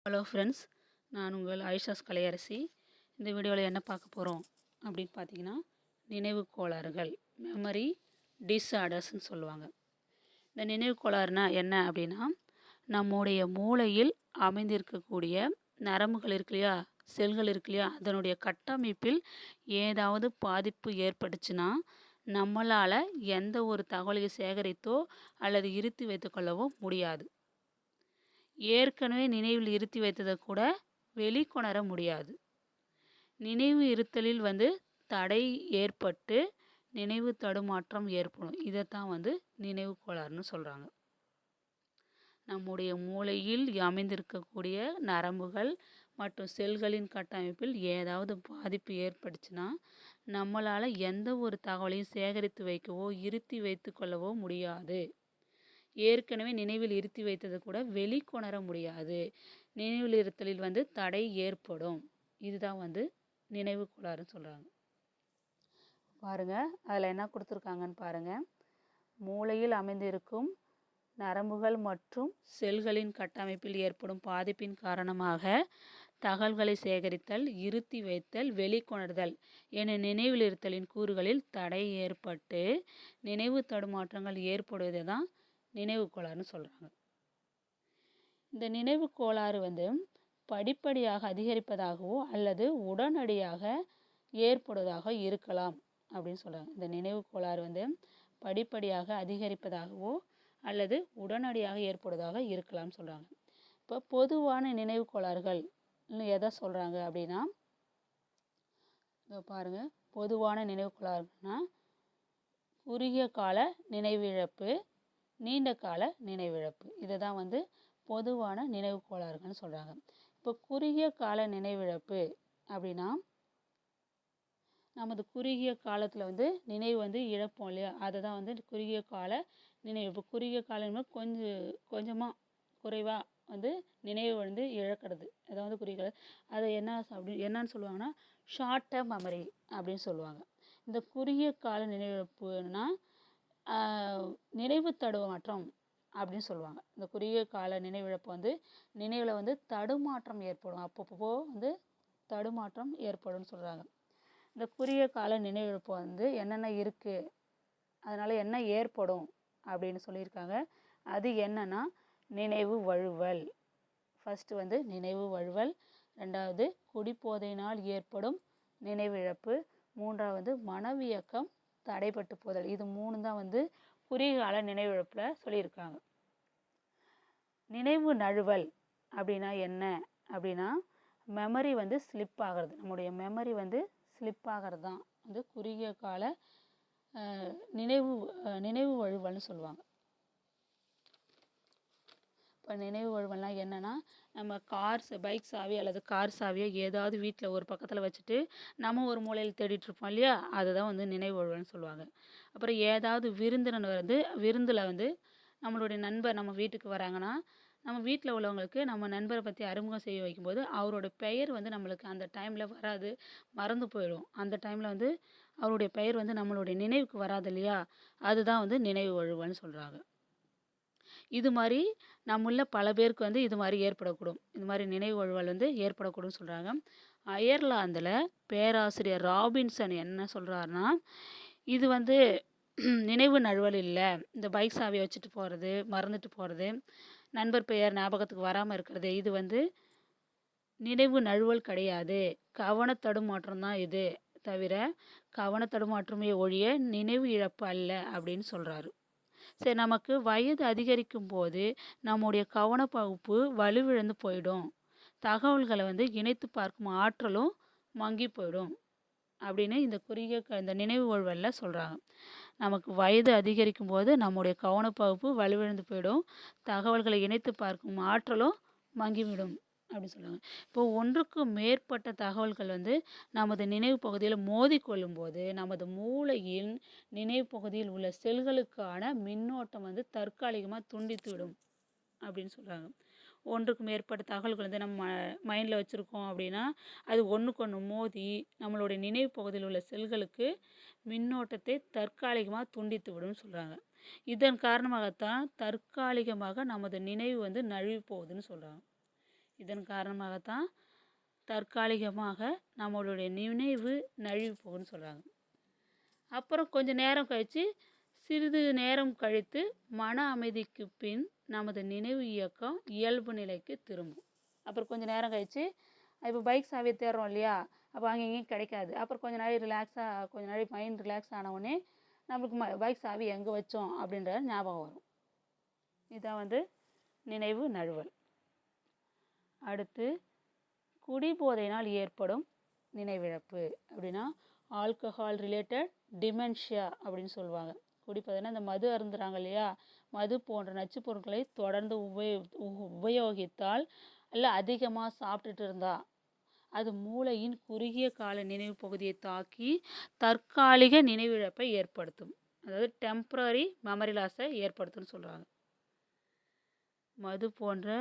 Hello friends, நான் உங்கள் ஆயிஷாஸ் கலையரசி. இந்த வீடியோவில் என்ன பார்க்க போகிறோம் அப்படின்னு பார்த்தீங்கன்னா, நினைவு கோளாறுகள், மெமரி டிஸார்டர்ஸ்ன்னு சொல்லுவாங்க. இந்த நினைவு கோளாறுனா என்ன அப்படின்னா, நம்முடைய மூளையில் அமைந்திருக்கக்கூடிய நரம்புகள் இருக்கு இல்லையா, செல்கள் இருக்கு இல்லையா, அதனுடைய கட்டமைப்பில் ஏதாவது பாதிப்பு ஏற்பட்டுச்சுன்னா, நம்மளால் எந்த ஒரு தகவலையும் சேகரித்தோ அல்லது இருத்தி வைத்துக்கொள்ளவோ முடியாது. ஏற்கனவே நினைவில் இருத்தி வைத்ததை கூட வெளிக்கொணர முடியாது. நினைவு இருத்தலில் தடை ஏற்பட்டு நினைவு தடுமாற்றம் ஏற்படும். இதைத்தான் நினைவு கோளாறுன்னு சொல்கிறாங்க. நம்முடைய மூளையில் அமைந்திருக்கக்கூடிய நரம்புகள் மற்றும் செல்களின் கட்டமைப்பில் ஏதாவது பாதிப்பு ஏற்பட்டுச்சுன்னா, நம்மளால் எந்த ஒரு தகவலையும் சேகரித்து வைக்கவோ இருத்தி வைத்து கொள்ளவோ முடியாது. ஏற்கனவே நினைவில் இருத்தி வைத்தது கூட வெளிக்கொணர முடியாது. நினைவில் இருத்தலில் தடை ஏற்படும். இதுதான் நினைவு கோளாறுன்னு சொல்கிறாங்க. பாருங்க, அதில் என்ன கொடுத்துருக்காங்கன்னு பாருங்க. மூளையில் அமைந்திருக்கும் நரம்புகள் மற்றும் செல்களின் கட்டமைப்பில் ஏற்படும் பாதிப்பின் காரணமாக தகவல்களை சேகரித்தல், இருத்தி வைத்தல், வெளிக்கொணர்தல் என நினைவில் இருத்தலின் கூறுகளில் தடை ஏற்பட்டு நினைவு தடுமாற்றங்கள் ஏற்படுவதை தான் நினைவு கோளாறுன்னு சொல்கிறாங்க. இந்த நினைவு கோளாறு படிப்படியாக அதிகரிப்பதாகவோ அல்லது உடனடியாக ஏற்படுவதாக இருக்கலாம் அப்படின்னு சொல்கிறாங்க. இந்த நினைவு கோளாறு படிப்படியாக அதிகரிப்பதாகவோ அல்லது உடனடியாக ஏற்படுவதாக இருக்கலாம்னு சொல்கிறாங்க. இப்போ பொதுவான நினைவு கோளாறுகள் எதை சொல்கிறாங்க அப்படின்னா, பாருங்கள், பொதுவான நினைவு கோளாறுனா குறுகிய கால நினைவிழப்பு, நீண்ட கால நினைவிழப்பு. இதை தான் பொதுவான நினைவு கோளாறுகள்னு சொல்கிறாங்க. இப்போ குறுகிய கால நினைவிழப்பு அப்படின்னா, நமது குறுகிய காலத்தில் நினைவு இழப்போம் இல்லையா, அதை தான் குறுகிய கால நினைவு. இப்போ குறுகிய காலம் கொஞ்சமாக குறைவாக நினைவு இழக்கிறது. அதாவது குறுகிய அதை என்னன்னு சொல்லுவாங்கன்னா ஷார்ட் டேர்ம் மெமரி அப்படின்னு சொல்லுவாங்க. இந்த குறுகிய கால நினைவிழப்புனா நினைவு தடுமாற்றம் அப்படின்னு சொல்லுவாங்க. இந்த குறுகிய கால நினைவிழப்பு நினைவில் தடுமாற்றம் ஏற்படும். அப்பப்போ தடுமாற்றம் ஏற்படும்னு சொல்கிறாங்க. இந்த குறுகிய கால நினைவிழப்பு என்னென்ன இருக்குது, அதனால் என்ன ஏற்படும் அப்படின்னு சொல்லியிருக்காங்க. அது என்னன்னா நினைவு வழுவல். ஃபஸ்ட்டு நினைவு வழுவல், ரெண்டாவது குடிபோதையினால் ஏற்படும் நினைவிழப்பு, மூன்றாவது மனவியக்கம் தடைப்பட்டு போதல். இது மூணு தான் குறுகிய கால நினைவிழப்பில் சொல்லியிருக்காங்க. நினைவு நழுவல் அப்படின்னா என்ன அப்படின்னா, மெமரி ஸ்லிப் ஆகிறது. நம்முடைய மெமரி ஸ்லிப் ஆகிறது தான் குறுகிய கால நினைவு வழுவல்னு சொல்லுவாங்க. இப்போ நினைவு வழுவல்னால் என்னென்னா, நம்ம பைக் சாவி அல்லது கார் சாவியை ஏதாவது வீட்டில் ஒரு பக்கத்தில் வச்சுட்டு நம்ம ஒரு மூலையில் தேடிட்டுருப்போம் இல்லையா, அதுதான் நினைவு வழுவல்னு சொல்லுவாங்க. அப்புறம் ஏதாவது விருந்தில் நம்மளுடைய நண்பர் நம்ம வீட்டுக்கு வராங்கன்னா, நம்ம வீட்டில் உள்ளவங்களுக்கு நம்ம நண்பரை பற்றி அறிமுகம் செய்ய வைக்கும்போது அவரோட பெயர் நம்மளுக்கு அந்த டைமில் வராது, மறந்து போயிடும். அந்த டைமில் அவருடைய பெயர் நம்மளுடைய நினைவுக்கு வராது இல்லையா, அதுதான் நினைவு வழுவல்னு சொல்கிறாங்க. இது மாதிரி நம்மள பல பேருக்கு இது மாதிரி ஏற்படக்கூடும். இது மாதிரி நினைவு வழுவல் ஏற்படக்கூடும்னு சொல்கிறாங்க. அயர்லாந்தில் பேராசிரியர் ராபின்சன் என்ன சொல்கிறாருன்னா, இது நினைவு நழுவல் இல்லை. இந்த பைக் சாவியை வச்சுட்டு போகிறது, மறந்துட்டு போகிறது, நண்பர் பெயர் ஞாபகத்துக்கு வராமல் இருக்கிறது, இது நினைவு நழுவல் கிடையாது. கவனத்தடுமாற்றம் தான் இது தவிர கவனத்தடுமாற்றமே ஒழிய நினைவு இழப்பு அல்ல அப்படின்னு சொல்கிறாரு. சரி, நமக்கு வயது அதிகரிக்கும் போது நம்முடைய கவனப்பகுப்பு வலுவிழந்து போயிடும். தகவல்களை இணைத்து பார்க்கும் ஆற்றலும் மங்கி போயிடும் அப்படின்னு இந்த நினைவு வழுவலில் சொல்கிறாங்க. நமக்கு வயது அதிகரிக்கும் போது நம்முடைய கவனப்பகுப்பு வலுவிழந்து போயிடும், தகவல்களை இணைத்து பார்க்கும் ஆற்றலும் மங்கிவிடும் அப்படின்னு சொல்லுவாங்க. இப்போ ஒன்றுக்கு மேற்பட்ட தகவல்கள் நமது நினைவு பகுதியில் மோதிக்கொள்ளும் போது நமது மூளையின் நினைவு பகுதியில் உள்ள செல்களுக்கான மின்னோட்டம் தற்காலிகமாக துண்டித்துவிடும் அப்படின்னு சொல்கிறாங்க. ஒன்றுக்கு மேற்பட்ட தகவல்கள் நம்ம மைண்டில் வச்சுருக்கோம் அப்படின்னா, அது ஒன்றுக்கு ஒன்று மோதி நம்மளுடைய நினைவு பகுதியில் உள்ள செல்களுக்கு மின்னோட்டத்தை தற்காலிகமாக துண்டித்து விடும்னு சொல்கிறாங்க. இதன் காரணமாகத்தான் தற்காலிகமாக நமது நினைவு நழுவி போகுதுன்னு சொல்கிறாங்க. இதன் காரணமாகத்தான் தற்காலிகமாக நம்மளுடைய நினைவு நழுவி போகுன்னு சொல்கிறாங்க. அப்புறம் கொஞ்சம் நேரம் கழித்து சிறிது நேரம் கழித்து மன அமைதிக்கு பின் நமது நினைவு இயக்கம் இயல்பு நிலைக்கு திரும்பும். அப்புறம் கொஞ்சம் நேரம் கழித்து இப்போ பைக் சாவியை தேடுறோம் இல்லையா, அப்போ அங்கே இங்கேயும் கிடைக்காது. அப்புறம் கொஞ்ச நாள் மைண்ட் ரிலாக்ஸ் ஆனவுடனே நம்மளுக்கு பைக் சாவி எங்கே வச்சோம் அப்படின்ற ஞாபகம் வரும். இதான் நினைவு நழுவல். அடுத்து குடிபோதையினால் ஏற்படும் நினைவிழப்பு அப்படின்னா ஆல்கஹால் ரிலேட்டட் டிமென்ஷியா அப்படின்னு சொல்லுவாங்க. குடிப்போதைன்னா இந்த மது அருந்துறாங்க இல்லையா, மது போன்ற நச்சு பொருட்களை தொடர்ந்து உபயோகித்தால் இல்லை அதிகமாக சாப்பிட்டுட்டு இருந்தா அது மூளையின் குறுகிய கால நினைவு பகுதியை தாக்கி தற்காலிக நினைவிழப்பை ஏற்படுத்தும். அதாவது டெம்பரரி மெமரி லாஸை ஏற்படுத்தும்னு சொல்கிறாங்க. மது போன்ற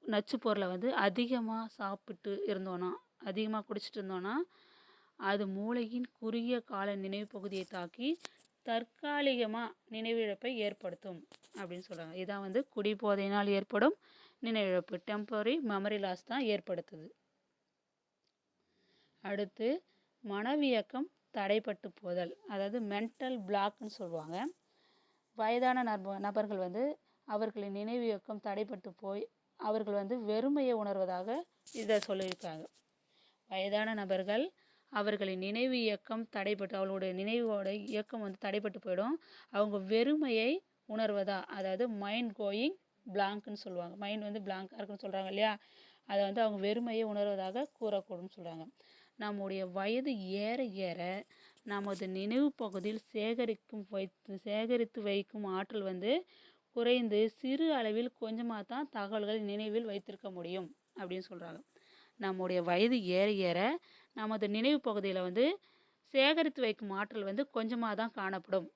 நச்சு பொருளை அதிகமாக சாப்பிட்டு இருந்தோன்னா, அதிகமாக குடிச்சிட்டு இருந்தோன்னா அது மூளையின் குறுகிய கால நினைவு பகுதியை தாக்கி தற்காலிகமாக நினைவிழப்பை ஏற்படுத்தும் அப்படின்னு சொல்கிறாங்க. இதான் குடிபோதையினால் ஏற்படும் நினைவிழப்பு, டெம்பரரி மெமரி லாஸ் தான் ஏற்படுத்துது. அடுத்து மனவியக்கம் தடைப்பட்டு போதல், அதாவது மென்டல் பிளாக்னு சொல்லுவாங்க. வயதான நபர்கள் அவர்களின் நினைவியக்கம் தடைப்பட்டு போய் அவர்கள் வெறுமையை உணர்வதாக இதை சொல்லியிருக்காங்க. வயதான நபர்கள் அவர்களின் நினைவு இயக்கம் தடைப்பட்டு, அவளுடைய நினைவோட இயக்கம் தடைப்பட்டு போயிடும். அவங்க வெறுமையை உணர்வதா, அதாவது மைண்ட் கோயிங் பிளாங்க்னு சொல்லுவாங்க. மைண்ட் பிளாங்காக இருக்குன்னு சொல்கிறாங்க இல்லையா, அதை அவங்க வெறுமையை உணர்வதாக கூறக்கூடும்னு சொல்கிறாங்க. நம்முடைய வயது ஏற ஏற நமது நினைவு பகுதியில் சேகரித்து வைக்கும் ஆற்றல் குறைந்து சிறு அளவில் கொஞ்சமாக தான் தகவல்களை நினைவில் வைத்திருக்க முடியும் அப்படின்னு சொல்கிறாங்க. நம்முடைய வயது ஏற ஏற நமது நினைவு பகுதியில் சேகரித்து வைக்கும் ஆற்றல் கொஞ்சமாக தான் காணப்படும்,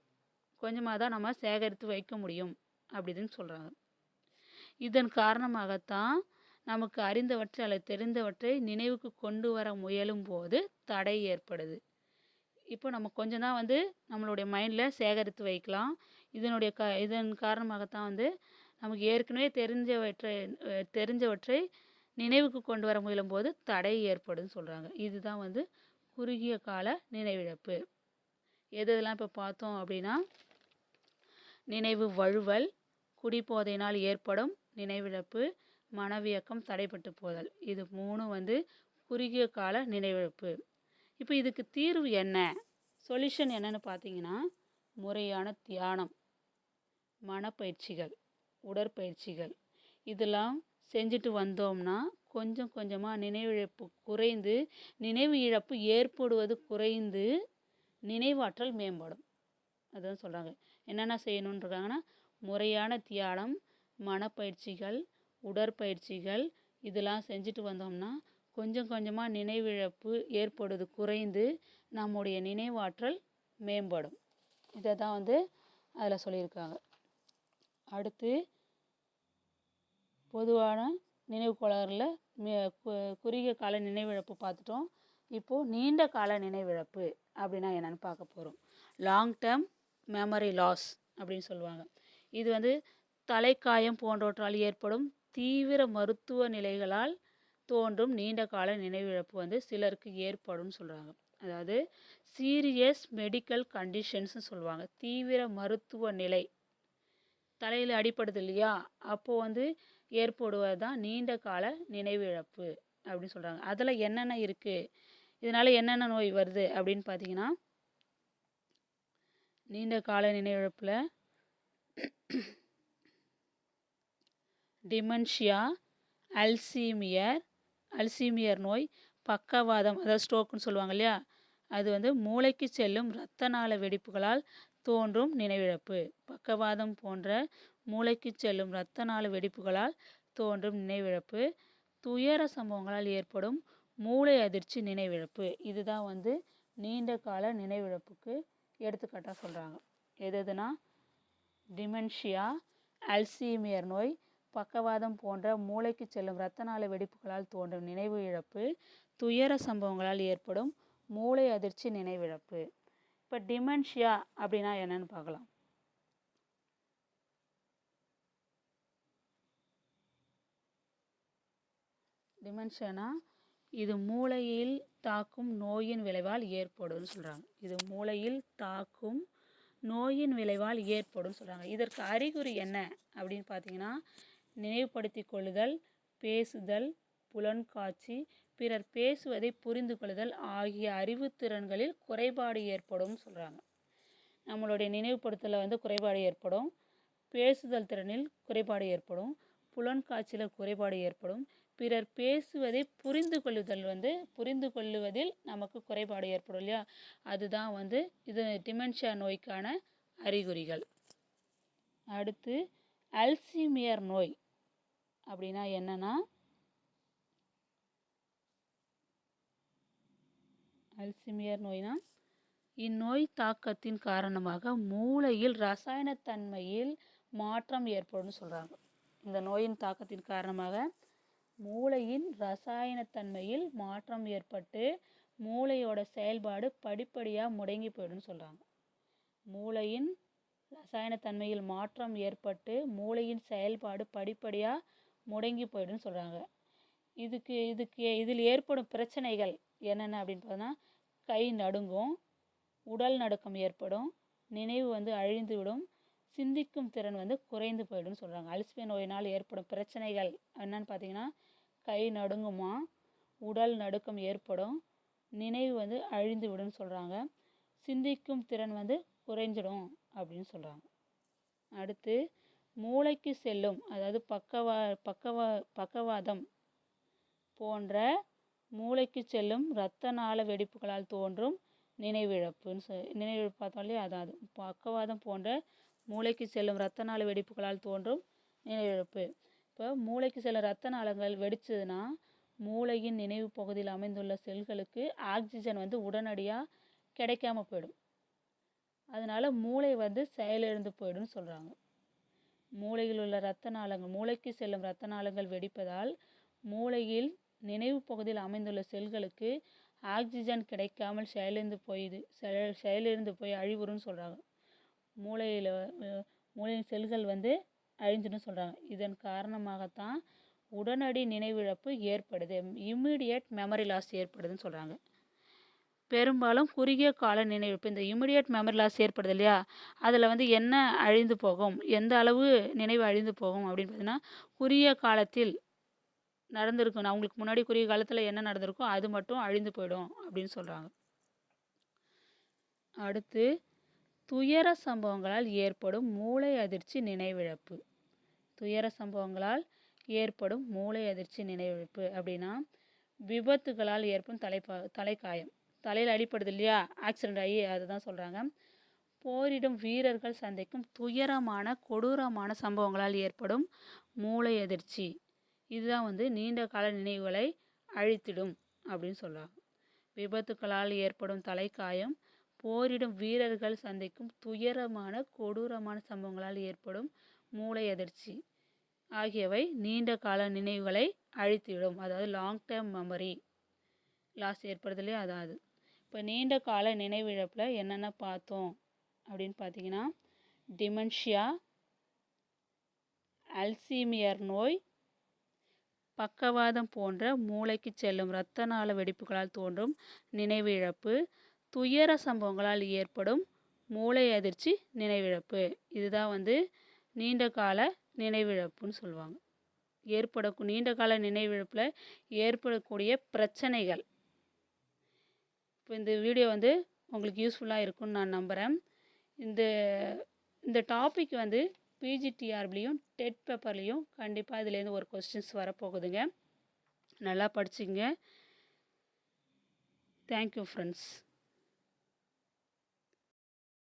கொஞ்சமாக தான் நம்ம சேகரித்து வைக்க முடியும் அப்படின்னு சொல்கிறாங்க. இதன் காரணமாகத்தான் நமக்கு அறிந்தவற்றை அல்லது தெரிந்தவற்றை நினைவுக்கு கொண்டு வர முயலும் போது தடை ஏற்படுது. இப்போ நம்ம கொஞ்சம் தான் நம்மளுடைய மைண்டில் சேகரித்து வைக்கலாம். இதன் காரணமாகத்தான் நமக்கு ஏற்கனவே தெரிஞ்சவற்றை நினைவுக்கு கொண்டு வர முயலும் போது தடை ஏற்படுதுன்னு சொல்கிறாங்க. இதுதான் குறுகிய கால நினைவிழப்பு. எதெல்லாம் இப்போ பார்த்தோம் அப்படின்னா, நினைவு வழுவல், குடிபோதையினால் ஏற்படும் நினைவிழப்பு, மனவியக்கம் தடைப்பட்டு போதல், இது மூணும் குறுகிய கால நினைவிழப்பு. இப்போ இதுக்கு தீர்வு என்ன, சொல்யூஷன் என்னன்னு பார்த்தீங்கன்னா, முறையான தியானம், மனப்பயிற்சிகள், உடற்பயிற்சிகள் இதெல்லாம் செஞ்சுட்டு வந்தோம்னா கொஞ்சம் கொஞ்சமாக நினைவிழப்பு குறைந்து, நினைவு இழப்பு ஏற்படுவது குறைந்து நினைவாற்றல் மேம்படும். அதான் சொல்கிறாங்க. என்னென்ன செய்யணுன்றாங்கன்னா, முறையான தியானம், மனப்பயிற்சிகள், உடற்பயிற்சிகள் இதெல்லாம் செஞ்சுட்டு வந்தோம்னா கொஞ்சம் கொஞ்சமாக நினைவிழப்பு ஏற்படுவது குறைந்து நம்முடைய நினைவாற்றல் மேம்படும். இதை தான் அதில் சொல்லியிருக்காங்க. அடுத்து பொதுவான நினைவு கோளாறுல குறுகிய கால நினைவிழப்பு பார்த்துட்டோம். இப்போது நீண்ட கால நினைவிழப்பு அப்படின்னா என்னென்னு பார்க்க போகிறோம். லாங் டேர்ம் மெமரி லாஸ் அப்படின்னு சொல்லுவாங்க. இது தலைக்காயம் போன்றவற்றால் ஏற்படும் தீவிர மருத்துவ நிலைகளால் தோன்றும் நீண்ட கால நினைவிழப்பு சிலருக்கு ஏற்படும் சொல்கிறாங்க. அதாவது சீரியஸ் மெடிக்கல் கண்டிஷன்ஸ்னு சொல்லுவாங்க. தீவிர மருத்துவ நிலை, தலையில் அடிப்படுது இல்லையா, அப்போது ஏற்படுவது தான் நீண்ட கால நினைவிழப்பு அப்படின்னு சொல்கிறாங்க. அதில் என்னென்ன இருக்குது, இதனால் என்னென்ன நோய் வருது அப்படின்னு பார்த்தீங்கன்னா, நீண்ட கால நினைவிழப்பில் டிமென்ஷியா, அல்சீமியர் நோய், பக்கவாதம் அதாவது ஸ்ட்ரோக்குன்னு சொல்லுவாங்க இல்லையா, அது மூளைக்கு செல்லும் இரத்த நாள வெடிப்புகளால் தோன்றும் நினைவிழப்பு. பக்கவாதம் போன்ற மூளைக்கு செல்லும் இரத்த நாள வெடிப்புகளால் தோன்றும் நினைவிழப்பு. துயர சம்பவங்களால் ஏற்படும் மூளை அதிர்ச்சி நினைவிழப்பு. இதுதான் நீண்ட கால நினைவிழப்புக்கு எடுத்துக்காட்டாக சொல்கிறாங்க. எதுனா டிமென்ஷியா, அல்சீமியர் நோய், பக்கவாதம் போன்ற மூளைக்கு செல்லும் இரத்த நாள வெடிப்புகளால் தோன்றும் நினைவு இழப்பு, துயர சம்பவங்களால் ஏற்படும் மூளை அதிர்ச்சி நினைவிழப்பு. இப்போ டிமென்ஷியா அப்படின்னா என்னன்னு பார்க்கலாம். டிமென்ஷியானா இது மூளையில் தாக்கும் நோயின் விளைவால் ஏற்படும்னு சொல்கிறாங்க. இது மூளையில் தாக்கும் நோயின் விளைவால் ஏற்படும் சொல்கிறாங்க. இதற்கு அறிகுறி என்ன அப்படின்னு பார்த்தீங்கன்னா, நினைவுபடுத்தி கொள்ளுதல், பேசுதல், புலன்காட்சி, பிறர் பேசுவதை புரிந்து கொள்ளுதல் ஆகிய அறிவுத்திறன்களில் குறைபாடு ஏற்படும் சொல்கிறாங்க. நம்மளுடைய நினைவுபடுத்தல குறைபாடு ஏற்படும், பேசுதல் திறனில் குறைபாடு ஏற்படும், புலன்காட்சியில் குறைபாடு ஏற்படும், பிறர் பேசுவதை புரிந்து கொள்ளுவதில் நமக்கு குறைபாடு ஏற்படும் இல்லையா, அதுதான் இது டிமென்ஷியா நோய்க்கான அறிகுறிகள். அடுத்து அல்சீமியர் நோய் அப்படின்னா என்னன்னா, அல்சீமியர் நோய்னா இந்நோய் தாக்கத்தின் காரணமாக மூளையில் ரசாயனத்தன்மையில் மாற்றம் ஏற்படும் சொல்கிறாங்க. இந்த நோயின் தாக்கத்தின் காரணமாக மூளையின் ரசாயனத்தன்மையில் மாற்றம் ஏற்பட்டு மூளையோட செயல்பாடு படிப்படியாக முடங்கி போயிடும்னு சொல்கிறாங்க. மூளையின் ரசாயனத்தன்மையில் மாற்றம் ஏற்பட்டு மூளையின் செயல்பாடு படிப்படியாக முடங்கி போயிடும்னு சொல்கிறாங்க. இதில் ஏற்படும் பிரச்சனைகள் என்னென்ன அப்படின்னு பார்த்தோன்னா, கை நடுங்கும், உடல் நடுக்கம் ஏற்படும், நினைவு அழிந்துவிடும், சிந்திக்கும் திறன் குறைந்து போயிடும்னு சொல்கிறாங்க. அல்சீமியர் நோயினால் ஏற்படும் பிரச்சனைகள் என்னன்னு பார்த்தீங்கன்னா, கை நடுங்குமா, உடல் நடுக்கம் ஏற்படும், நினைவு அழிந்து விடும்னு சொல்கிறாங்க, சிந்திக்கும் திறன் குறைஞ்சிடும் அப்படின்னு சொல்கிறாங்க. அடுத்து மூளைக்கு செல்லும், அதாவது பக்கவாதம் போன்ற மூளைக்கு செல்லும் இரத்த நாள வெடிப்புகளால் தோன்றும் நினைவிழப்பு பார்த்தோம் இல்லையா, அதாவது பக்கவாதம் போன்ற மூளைக்கு செல்லும் இரத்த நாள வெடிப்புகளால் தோன்றும் நினைவிழப்பு. இப்போ மூளைக்கு செல்லும் இரத்த நாளங்கள் வெடிச்சதுன்னா மூளையின் நினைவு பகுதியில் அமைந்துள்ள செல்களுக்கு ஆக்சிஜன் உடனடியாக கிடைக்காம போயிடும். அதனால மூளை செயலிழந்து போயிடும்னு சொல்கிறாங்க. மூளையில் உள்ள மூளைக்கு செல்லும் இரத்த நாளங்கள் வெடிப்பதால் மூளையில் நினைவு பகுதியில் அமைந்துள்ள செல்களுக்கு ஆக்சிஜன் கிடைக்காமல் செயலிழந்து போய் அழிவுறும்னு சொல்கிறாங்க. மூளையின் செல்கள் அழிஞ்சுன்னு சொல்கிறாங்க. இதன் காரணமாகத்தான் உடனடி நினைவிழப்பு ஏற்படுது, இம்மிடியட் மெமரி லாஸ் ஏற்படுதுன்னு சொல்கிறாங்க. பெரும்பாலும் குறுகிய கால நினைவிழப்பு, இந்த இம்மிடியட் மெமரி லாஸ் ஏற்படுது இல்லையா, அதில் என்ன அழிந்து போகும், எந்த அளவு நினைவு அழிந்து போகும் அப்படின்னு பார்த்தீங்கன்னா, குறுகிய காலத்தில் நடந்திருக்கும், அவங்களுக்கு முன்னாடி குறுகிய காலத்தில் என்ன நடந்திருக்கோ அது மட்டும் அழிந்து போயிடும் அப்படின்னு சொல்கிறாங்க. அடுத்து துயர சம்பவங்களால் ஏற்படும் மூளை அதிர்ச்சி நினைவிழப்பு. துயர சம்பவங்களால் ஏற்படும் மூளை அதிர்ச்சி நினைவிழப்பு அப்படின்னா, விபத்துகளால் ஏற்படும் தலைக்காயம், தலையில் அடிப்படுது இல்லையா, ஆக்சிடெண்ட் ஆகி, அதுதான் சொல்கிறாங்க. போரிடும் வீரர்கள் சந்திக்கும் துயரமான கொடூரமான சம்பவங்களால் ஏற்படும் மூளை அதிர்ச்சி, இதுதான் நீண்ட கால நினைவுகளை அழித்திடும் அப்படின்னு சொல்கிறாங்க. விபத்துக்களால் ஏற்படும் தலைக்காயம், போரிடும் வீரர்கள் சந்திக்கும் துயரமான கொடூரமான சம்பவங்களால் ஏற்படும் மூளை அதிர்ச்சி ஆகியவை நீண்ட கால நினைவுகளை அழித்திவிடும், அதாவது லாங் டேர்ம் மெமரி லாஸ் ஏற்படுது இல்லையா, அதாவது. இப்போ நீண்ட கால நினைவிழப்பில் என்னென்ன பார்த்தோம் அப்படின்னு பார்த்தீங்கன்னா, டிமென்ஷியா, அல்சீமியர் நோய், பக்கவாதம் போன்ற மூளைக்கு செல்லும் இரத்த நாள வெடிப்புகளால் தோன்றும் நினைவு இழப்பு, துயர சம்பவங்களால் ஏற்படும் மூளை அதிர்ச்சி நினைவிழப்பு, இதுதான் நீண்ட கால நினைவிழப்புன்னு சொல்லுவாங்க. நீண்ட கால நினைவிழப்பில் ஏற்படக்கூடிய பிரச்சனைகள். இப்போ இந்த வீடியோ உங்களுக்கு யூஸ்ஃபுல்லாக இருக்கும்னு நான் நம்புகிறேன். இந்த டாபிக் பிஜிடிஆர்பிலையும் டெட் பேப்பர்லேயும் கண்டிப்பாக இதுலேருந்து ஒரு கொஸ்டின்ஸ் வரப்போகுதுங்க. நல்லா படிச்சுங்க. Thank you friends.